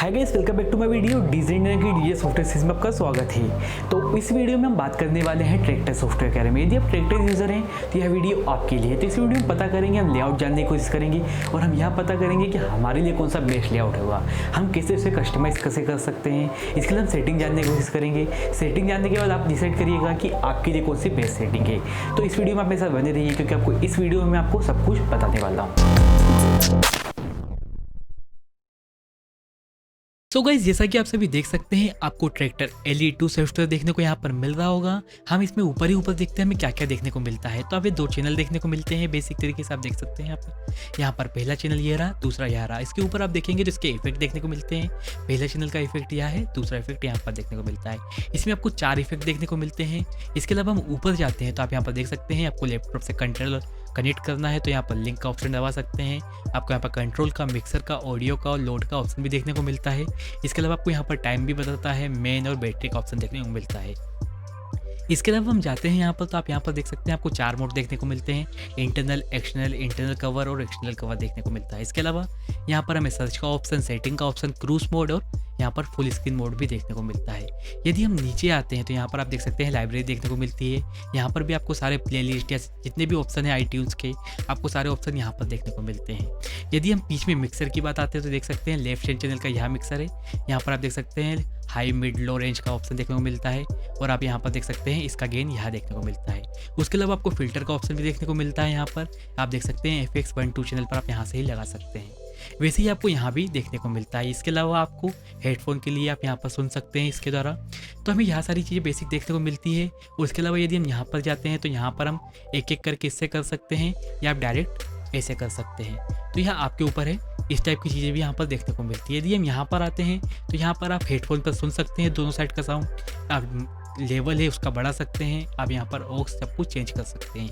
Hi guys, welcome back to my video. DJ India की DJ software series में आपका स्वागत है। तो इस वीडियो में हम बात करने वाले हैं ट्रैक्टर सॉफ्टवेयर के बारे में। यदि आप ट्रैक्टर यूजर हैं तो यह वीडियो आपके लिए है। तो इस वीडियो में पता करेंगे, हम लेआउट जानने की कोशिश करेंगे और हम यह पता करेंगे कि हमारे लिए कौन सा बेस्ट लेआउट होगा, हम कैसे उसे कस्टमाइज कैसे कर सकते हैं। इसके लिए हम सेटिंग जानने की कोशिश करेंगे। सेटिंग जानने के बाद आप डिसाइड करिएगा कि आपके लिए कौन सी बेस्ट सेटिंग है। तो इस वीडियो में आप मेरे साथ बने रहिए, क्योंकि आपको इस वीडियो में आपको सब कुछ बताने वाला हूँ। सो गाइस, जैसा कि आप सभी देख सकते हैं, आपको ट्रैक्टर LE2 सॉफ्टवेयर देखने को यहाँ पर मिल रहा होगा। हम इसमें ऊपर ही ऊपर देखते हैं हमें क्या क्या देखने को मिलता है। तो आप ये दो चैनल देखने को मिलते हैं बेसिक तरीके से, आप देख सकते हैं यहाँ पर पहला चैनल ये रहा, दूसरा यह रहा। इसके ऊपर आप देखेंगे तो इसके इफेक्ट देखने को मिलते हैं। पहला चैनल का इफेक्ट यह है, दूसरा इफेक्ट यहाँ पर देखने को मिलता है। इसमें आपको 4 इफेक्ट देखने को मिलते हैं। इसके अलावा हम ऊपर जाते हैं तो आप यहाँ पर देख सकते हैं, आपको लैपटॉप से कंट्रोलर कनेक्ट करना है तो यहाँ पर लिंक का ऑप्शन दबा सकते हैं। आपको यहाँ पर कंट्रोल का, मिक्सर का, ऑडियो का और लोड का ऑप्शन भी देखने को मिलता है। इसके अलावा आपको यहाँ पर टाइम भी बताता है, मेन और बैटरी का ऑप्शन देखने को मिलता है। इसके अलावा हम जाते हैं यहाँ पर तो आप यहाँ पर देख सकते हैं, आपको 4 मोड देखने को मिलते हैं, इंटरनल, एक्सटर्नल, इंटरनल कवर और एक्सटर्नल कवर देखने को मिलता है। इसके अलावा यहाँ पर हमें सर्च का ऑप्शन, सेटिंग का ऑप्शन, क्रूज मोड और यहाँ पर फुल स्क्रीन मोड भी देखने को मिलता है। यदि हम नीचे आते हैं तो यहाँ पर आप देख सकते हैं लाइब्रेरी देखने को मिलती है। यहाँ पर भी आपको सारे प्लेलिस्ट या जितने भी ऑप्शन है iTunes के, आपको सारे ऑप्शन यहाँ पर देखने को मिलते हैं। यदि हम बीच में मिक्सर की बात आते हैं तो देख सकते हैं लेफ्ट हैंड चैनल का यह मिक्सर है। यहाँ पर आप देख सकते हैं हाई, मिड, लो रेंज का ऑप्शन देखने को मिलता है और आप यहाँ पर देख सकते हैं इसका गेन यहाँ देखने को मिलता है। उसके अलावा आपको फिल्टर का ऑप्शन भी देखने को मिलता है। यहाँ पर आप देख सकते हैं FX 1-2 चैनल पर आप यहाँ से ही लगा सकते हैं। वैसे ही आपको यहाँ भी देखने को मिलता है। इसके अलावा आपको हेडफोन के लिए आप यहाँ पर सुन सकते हैं इसके द्वारा। तो हमें यहाँ सारी चीज़ें बेसिक देखने को मिलती है। उसके अलावा यदि हम यहाँ पर जाते हैं तो यहाँ पर हम एक एक करके इससे कर सकते हैं या आप डायरेक्ट ऐसे कर सकते हैं। तो यह आपके ऊपर है। इस टाइप की चीज़ें भी यहाँ पर देखने को मिलती है। यदि हम यहाँ पर आते हैं तो यहाँ पर आप हेडफोन पर सुन सकते हैं दोनों साइड का साउंड। आप लेवल है उसका बढ़ा सकते हैं। आप यहाँ पर ऑक्स सब कुछ चेंज कर सकते हैं।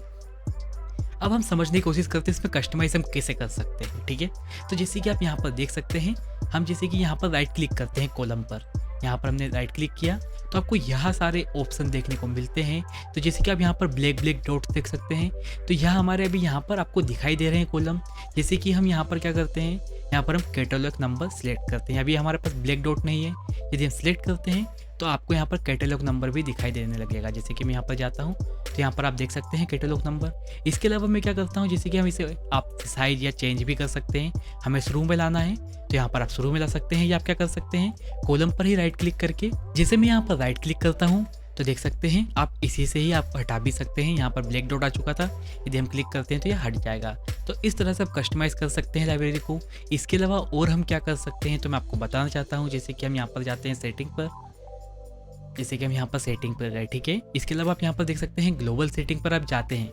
अब हम समझने की कोशिश करते हैं इसमें कस्टमाइज हम कैसे कर सकते हैं। ठीक है, तो जैसे कि आप यहाँ पर देख सकते हैं, हम जैसे कि यहाँ पर राइट क्लिक करते हैं कॉलम पर, यहाँ पर हमने राइट क्लिक किया तो आपको यहाँ सारे ऑप्शन देखने को मिलते हैं। तो जैसे कि आप यहाँ पर ब्लैक डॉट देख सकते हैं, तो यह हमारे अभी यहाँ पर आपको दिखाई दे रहे हैं कॉलम। जैसे कि हम यहाँ पर क्या करते हैं, यहाँ पर हम कैटलॉग नंबर सिलेक्ट करते हैं। अभी हमारे पास ब्लैक डॉट नहीं है। यदि हम सिलेक्ट करते हैं तो आपको यहाँ पर कैटलॉग नंबर भी दिखाई देने लगेगा। जैसे कि मैं यहाँ पर जाता हूँ तो यहाँ पर आप देख सकते हैं कैटलॉग नंबर। इसके अलावा मैं क्या करता हूँ, जैसे कि हम इसे आप साइज या चेंज भी कर सकते हैं। हमें शुरू में लाना है तो यहाँ पर आप शुरू में ला सकते हैं, या आप क्या कर सकते हैं कॉलम पर ही राइट क्लिक करके, जैसे मैं यहाँ पर राइट क्लिक करता हूँ तो देख सकते हैं आप इसी से ही आप हटा भी सकते हैं। यहाँ पर ब्लैक डॉट आ चुका था, यदि हम क्लिक करते हैं तो ये हट जाएगा। तो इस तरह से आप कस्टमाइज़ कर सकते हैं लाइब्रेरी को। इसके अलावा और हम क्या कर सकते हैं तो मैं आपको बताना चाहता हूँ। जैसे कि हम यहाँ पर जाते हैं सेटिंग पर, जैसे कि हम यहाँ पर सेटिंग पर गए, ठीक है। इसके अलावा आप यहाँ पर देख सकते हैं ग्लोबल सेटिंग पर आप जाते हैं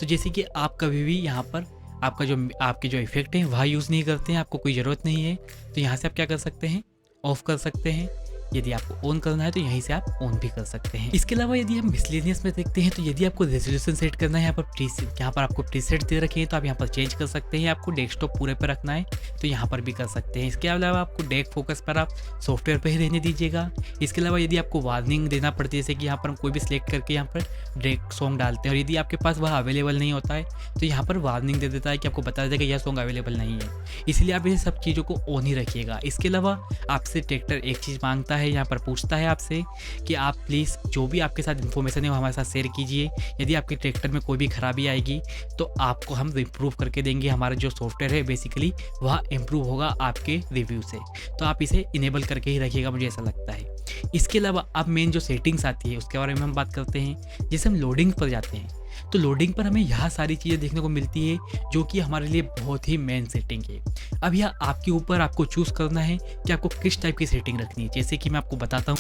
तो जैसे कि आप कभी भी यहाँ पर आपके जो इफेक्ट हैं वह यूज़ नहीं करते हैं, आपको कोई ज़रूरत नहीं है, तो यहाँ से आप क्या कर सकते हैं, ऑफ कर सकते हैं। यदि आपको ऑन करना है तो यहीं से आप ऑन भी कर सकते हैं। इसके अलावा यदि हम मिसलेनियस में देखते हैं तो यदि आपको रेजोल्यूशन सेट करना है, यहाँ पर आपको प्रीसेट दे रखे हैं तो आप यहाँ पर चेंज कर सकते हैं। आपको डेस्कटॉप पूरे पर रखना है तो यहाँ पर भी कर सकते हैं। इसके अलावा आपको डेक फोकस पर आप सॉफ्टवेयर पर ही रहने दीजिएगा। इसके अलावा यदि आपको वार्निंग देना पड़ती है, जैसे कि यहाँ पर हम कोई भी सिलेक्ट करके यहाँ पर डेक सॉन्ग डालते हैं और यदि आपके पास वह अवेलेबल नहीं होता है तो यहाँ पर वार्निंग दे देता है कि आपको बता देगा यह सॉन्ग अवेलेबल नहीं है। इसलिए आप ये सब चीज़ों को ऑन ही रखिएगा। इसके अलावा आपसे ट्रैक्टर एक चीज़ मांगता है, यहाँ पर पूछता है आपसे कि आप प्लीज़ जो भी आपके साथ इन्फॉर्मेशन है वो हमारे साथ शेयर कीजिए। यदि आपके ट्रैक्टर में कोई भी खराबी आएगी तो आपको हम इम्प्रूव करके देंगे। हमारा जो सॉफ्टवेयर है बेसिकली वह इम्प्रूव होगा आपके रिव्यू से, तो आप इसे इनेबल करके ही रखिएगा, मुझे ऐसा लगता है। इसके अलावा अब मेन जो सेटिंग्स आती है उसके बारे में हम बात करते हैं। जैसे हम लोडिंग पर जाते हैं तो लोडिंग पर हमें यह सारी चीज़ें देखने को मिलती है जो कि हमारे लिए बहुत ही मेन सेटिंग है। अब यह आपके ऊपर, आपको चूज़ करना है कि आपको किस टाइप की सेटिंग रखनी है। जैसे कि मैं आपको बताता हूँ,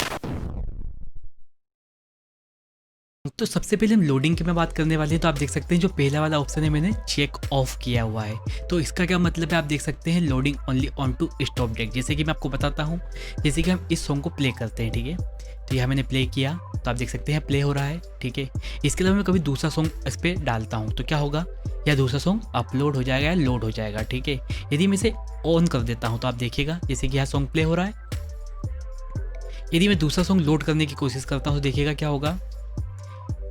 तो सबसे पहले हम लोडिंग की में बात करने वाले हैं। तो आप देख सकते हैं जो पहला वाला ऑप्शन है मैंने चेक ऑफ किया हुआ है। तो इसका क्या मतलब है, आप देख सकते हैं loading only on to stop deck. जैसे कि मैं आपको बताता हूँ, जैसे कि हम इस सॉन्ग को प्ले करते हैं, ठीक है, तो यह मैंने प्ले किया तो आप देख सकते हैं प्ले हो रहा है, ठीक है। इसके अलावा मैं कभी दूसरा सॉन्ग इस पर डालता हूँ तो क्या होगा, या दूसरा सॉन्ग अपलोड हो जाएगा या लोड हो जाएगा, ठीक है। यदि मैं इसे ऑन कर देता हूँ तो आप देखिएगा जैसे कि यह सॉन्ग प्ले हो रहा है। यदि मैं दूसरा सॉन्ग लोड करने की कोशिश करता हूँ तो देखिएगा क्या होगा,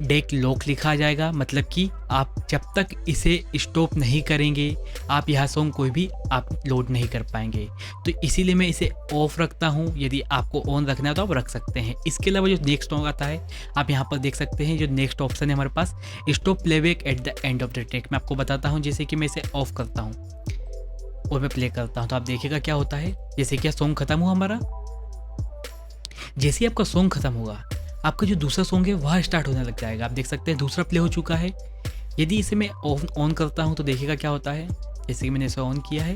डेक लॉक लिखा आ जाएगा, मतलब कि आप जब तक इसे स्टॉप नहीं करेंगे आप यह सॉन्ग कोई भी आप लोड नहीं कर पाएंगे। तो इसीलिए मैं इसे ऑफ रखता हूँ। यदि आपको ऑन रखना है तो आप रख सकते हैं। इसके अलावा जो नेक्स्ट सॉन्ग आता है आप यहाँ पर देख सकते हैं, जो नेक्स्ट ऑप्शन है हमारे पास stop playback at the end of the track. मैं आपको बताता हूँ, जैसे कि मैं इसे ऑफ करता हूँ और मैं प्ले करता हूँ तो आप देखिएगा क्या होता है। जैसे कि सॉन्ग खत्म हुआ हमारा, जैसे ही आपका सॉन्ग खत्म होगा आपका जो दूसरा सॉन्ग है वह स्टार्ट होने लग जाएगा। आप देख सकते हैं दूसरा प्ले हो चुका है। यदि इसे मैं ऑन करता हूं तो देखिएगा क्या होता है। जैसे कि मैंने इसे ऑन किया है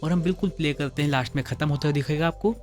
और हम बिल्कुल प्ले करते हैं, लास्ट में ख़त्म होता हुआ दिखेगा आपको।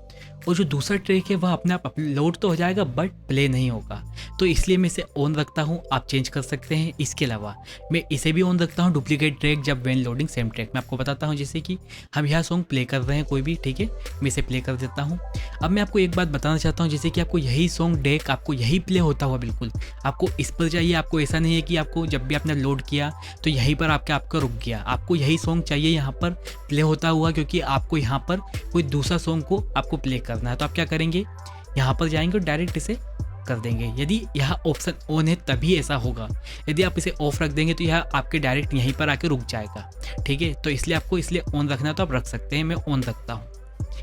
और जो दूसरा ट्रैक है वह अपने आप लोड तो हो जाएगा बट प्ले नहीं होगा। तो इसलिए मैं इसे ऑन रखता हूँ, आप चेंज कर सकते हैं। इसके अलावा मैं इसे भी ऑन रखता हूँ, डुप्लीकेट ट्रैक जब व्हेन लोडिंग सेम ट्रैक। मैं आपको बताता हूँ, जैसे कि हम यह सॉन्ग प्ले कर रहे हैं कोई भी, ठीक है, मैं इसे प्ले कर देता हूँ। अब मैं आपको एक बात बताना चाहता हूँ, जैसे कि आपको यही सॉन्ग डेक आपको यही प्ले होता हुआ बिल्कुल आपको इस पर चाहिए। आपको ऐसा नहीं है कि आपको जब भी आपने लोड किया तो यहीं पर आपका रुक गया। आपको यही सॉन्ग चाहिए यहाँ पर प्ले होता हुआ, क्योंकि आपको यहाँ पर कोई दूसरा सॉन्ग को आपको प्ले करना है। तो आप क्या करेंगे, यहाँ पर जाएंगे और डायरेक्ट इसे कर देंगे। यदि यह ऑप्शन ऑन है तभी ऐसा होगा, यदि आप इसे ऑफ रख देंगे तो यह आपके डायरेक्ट यहीं पर आके रुक जाएगा, ठीक है। तो इसलिए आपको इसलिए ऑन रखना है तो आप रख सकते हैं, मैं ऑन रखता हूँ।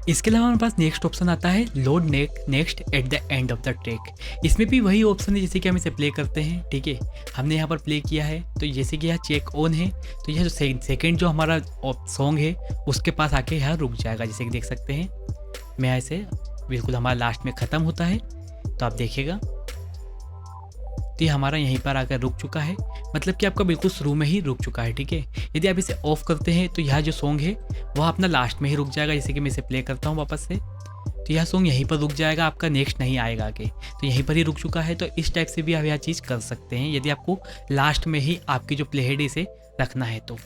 इसके अलावा हमारे पास नेक्स्ट ऑप्शन आता है load next eight the end of the track. इसमें भी वही ऑप्शन है, जैसे कि हम इसे प्ले करते हैं, ठीक है। हमने यहाँ पर प्ले किया है तो जैसे कि यह चेक ऑन है तो यह जो सेकेंड जो हमारा सॉन्ग है उसके पास आके यह रुक जाएगा। जैसे कि देख सकते हैं, मैं ऐसे बिल्कुल हमारा लास्ट में ख़त्म होता है तो आप देखिएगा तो ये हमारा यहीं पर आकर रुक चुका है, मतलब कि आपका बिल्कुल शुरू में ही रुक चुका है, ठीक है। यदि आप इसे ऑफ करते हैं तो यह जो सॉन्ग है वह अपना लास्ट में ही रुक जाएगा। जैसे कि मैं इसे प्ले करता हूँ वापस से, तो यह सॉन्ग यहीं पर रुक जाएगा, आपका नेक्स्ट नहीं आएगा आगे, तो यहीं पर ही रुक चुका है। तो इस टाइप से भी आप यह चीज़ कर सकते हैं यदि आपको लास्ट में ही आपकी जो प्ले हेड इसे रखना है तो।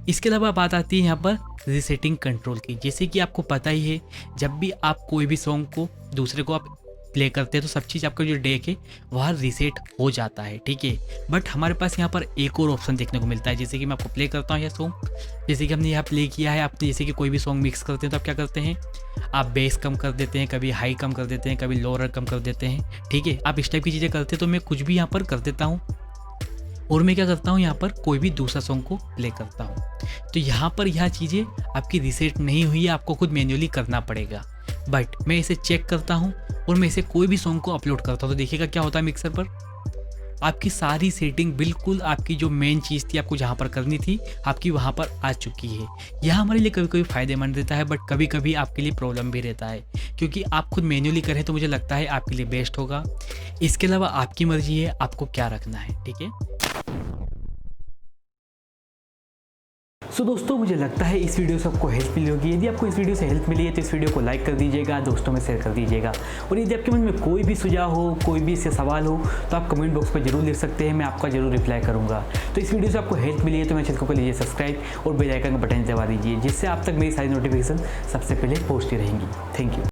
इसके अलावा बात आती है यहाँ पर रीसेटिंग कंट्रोल की। जैसे कि आपको पता ही है, जब भी आप कोई भी सॉन्ग को दूसरे को आप प्ले करते हैं तो सब चीज़ आपका जो डेक है वह रीसेट हो जाता है, ठीक है। बट हमारे पास यहाँ पर एक और ऑप्शन देखने को मिलता है। जैसे कि मैं आपको प्ले करता हूँ यह सॉन्ग, जैसे कि हमने यहाँ प्ले किया है। आपने जैसे कि कोई भी सॉन्ग मिक्स करते हैं तो आप क्या करते हैं, आप बेस कम कर देते हैं, कभी हाई कम कर देते हैं, कभी लोअर कम कर देते हैं, ठीक है। आप इस टाइप की चीज़ें करते हैं, तो मैं कुछ भी यहाँ पर कर देता हूँ और मैं क्या करता हूँ, यहाँ पर कोई भी दूसरा सॉन्ग को प्ले करता हूँ। तो यहाँ पर यह चीज़ें आपकी रीसेट नहीं हुई है, आपको खुद मैन्युअली करना पड़ेगा। बट मैं इसे चेक करता हूँ और मैं इसे कोई भी सॉन्ग को अपलोड करता हूँ तो देखिएगा क्या होता है। मिक्सर पर आपकी सारी सेटिंग बिल्कुल आपकी जो मेन चीज़ थी आपको जहाँ पर करनी थी आपकी वहाँ पर आ चुकी है। यह हमारे लिए कभी कभी फ़ायदेमंद रहता है, बट कभी कभी आपके लिए प्रॉब्लम भी रहता है, क्योंकि आप खुद मैन्युअली करें तो मुझे लगता है आपके लिए बेस्ट होगा। इसके अलावा आपकी मर्जी है आपको क्या रखना है, ठीक है। सो दोस्तों, मुझे लगता है इस वीडियो से आपको हेल्प मिली होगी। यदि आपको इस वीडियो से हेल्प मिली है तो इस वीडियो को लाइक कर दीजिएगा, दोस्तों में शेयर कर दीजिएगा। और यदि आपके मन में कोई भी सुझाव हो, कोई भी इससे सवाल हो तो आप कमेंट बॉक्स पर जरूर लिख सकते हैं, मैं आपका जरूर रिप्लाई करूँगा। तो इस वीडियो से आपको हेल्प मिली है तो मेरे चैनल को कर लीजिए सब्सक्राइब और बेल आइकन का बटन दबा दीजिए, जिससे आप तक मेरी सारी नोटिफिकेशन सबसे पहले पहुँचती रहेंगी। Thank you.